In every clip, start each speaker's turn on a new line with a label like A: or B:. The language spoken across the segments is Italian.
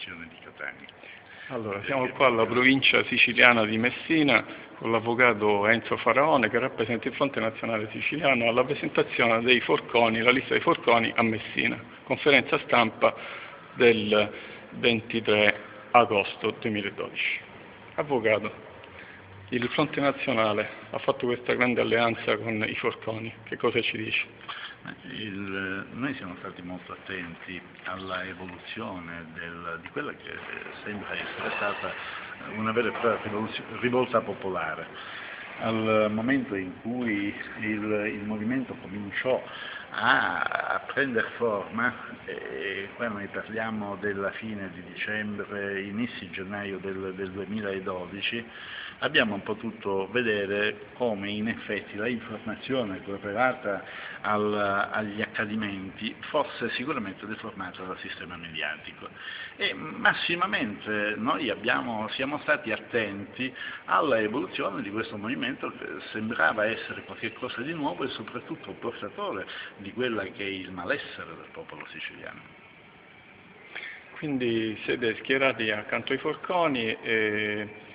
A: situazione di Catania.
B: Allora, siamo qua alla provincia siciliana di Messina con l'avvocato Enzo Faraone che rappresenta il Fronte Nazionale Siciliano alla presentazione dei forconi, la lista dei forconi a Messina, conferenza stampa del 23 agosto 2012. Avvocato, il Fronte Nazionale ha fatto questa grande alleanza con i forconi, che cosa ci dice?
A: Noi siamo stati molto attenti alla evoluzione di quella che sembra essere stata una vera e propria rivolta popolare. Al momento in cui il movimento cominciò a prendere forma, e qua noi parliamo della fine di dicembre, inizi gennaio del 2012, abbiamo potuto vedere come in effetti la informazione correlata agli accadimenti fosse sicuramente deformata dal sistema mediatico e massimamente noi siamo stati attenti alla evoluzione di questo movimento che sembrava essere qualcosa di nuovo e soprattutto portatore di quella che è il malessere del popolo siciliano.
B: Quindi siete schierati accanto ai forconi e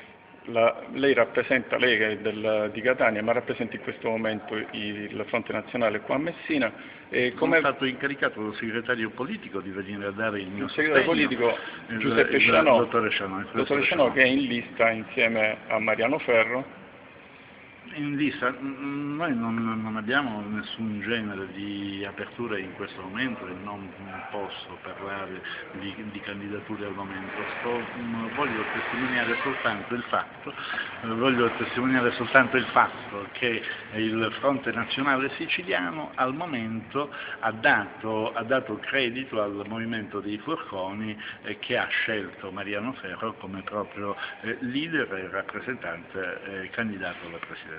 B: lei rappresenta, lei che è di Catania, ma rappresenta in questo momento il Fronte Nazionale qua a Messina.
A: Sono stato incaricato dal segretario politico di venire a dare il mio sostegno.
B: Il segretario politico Giuseppe Scianò,
A: dottore Scianò,
B: che è in lista insieme a Mariano Ferro.
A: In lista, noi non abbiamo nessun genere di apertura in questo momento e non posso parlare di candidature al momento. Voglio testimoniare soltanto il fatto che il Fronte Nazionale Siciliano al momento ha dato credito al movimento dei forconi che ha scelto Mariano Ferro come proprio leader e rappresentante candidato alla presidenza.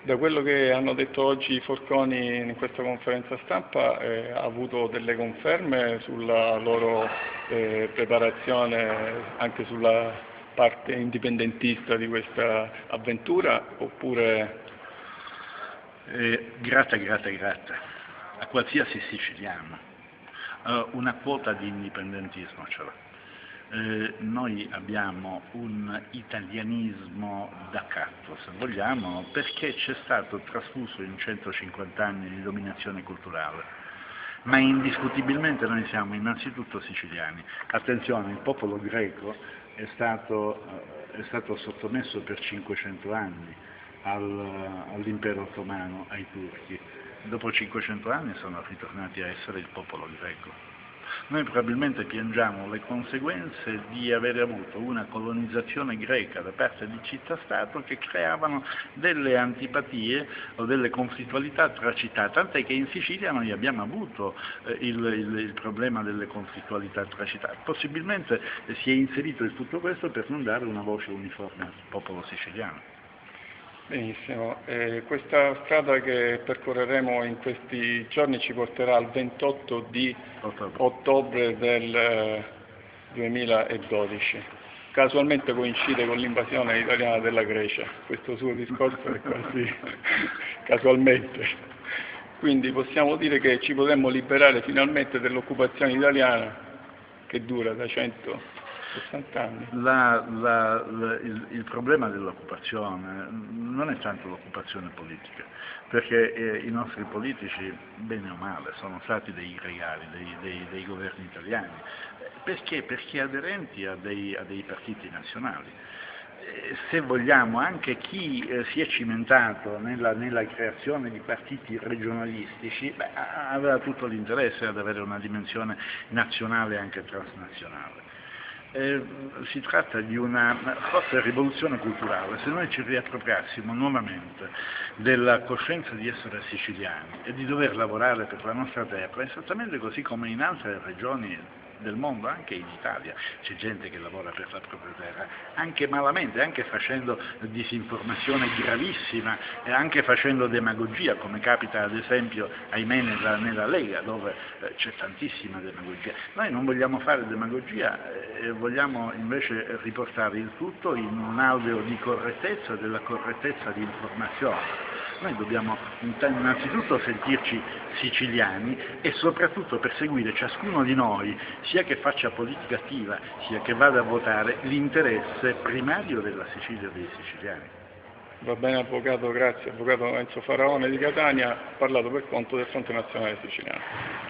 B: Da quello che hanno detto oggi i forconi in questa conferenza stampa, ha avuto delle conferme sulla loro preparazione anche sulla parte indipendentista di questa avventura oppure...
A: Grata a qualsiasi siciliano una quota di indipendentismo ce l'ha. Noi abbiamo un italianismo d'accatto, se vogliamo, perché c'è stato trasfuso in 150 anni di dominazione culturale, ma indiscutibilmente noi siamo innanzitutto siciliani. Attenzione, il popolo greco è stato sottomesso per 500 anni all'impero ottomano, ai turchi. Dopo 500 anni sono ritornati a essere il popolo greco. Noi probabilmente piangiamo le conseguenze di avere avuto una colonizzazione greca da parte di città-stato che creavano delle antipatie o delle conflittualità tra città, tant'è che in Sicilia noi abbiamo avuto il problema delle conflittualità tra città. Possibilmente si è inserito in tutto questo per non dare una voce uniforme al popolo siciliano.
B: Benissimo, questa strada che percorreremo in questi giorni ci porterà al 28 di ottobre del 2012. Casualmente coincide con l'invasione italiana della Grecia, questo suo discorso è quasi casualmente. Quindi possiamo dire che ci potremmo liberare finalmente dell'occupazione italiana che dura da 160 anni.
A: Il problema dell'occupazione non è tanto l'occupazione politica, perché i nostri politici, bene o male, sono stati dei regali dei governi italiani. Perché? Perché aderenti a dei partiti nazionali. Se vogliamo, anche chi si è cimentato nella creazione di partiti regionalistici aveva tutto l'interesse ad avere una dimensione nazionale e anche transnazionale. Si tratta di una forte rivoluzione culturale. Se noi ci riappropriassimo nuovamente della coscienza di essere siciliani e di dover lavorare per la nostra terra, esattamente così come in altre regioni del mondo, anche in Italia, c'è gente che lavora per la propria terra, anche malamente, anche facendo disinformazione gravissima e anche facendo demagogia, come capita ad esempio, ahimè, nella Lega, dove c'è tantissima demagogia. Noi non vogliamo fare demagogia, vogliamo invece riportare il tutto in un alveo di correttezza, della correttezza di informazione. Noi dobbiamo innanzitutto sentirci siciliani e soprattutto perseguire ciascuno di noi, sia che faccia politica attiva, sia che vada a votare, l'interesse primario della Sicilia e dei siciliani.
B: Va bene avvocato, grazie. Avvocato Enzo Faraone di Catania ha parlato per conto del Fronte Nazionale Siciliano.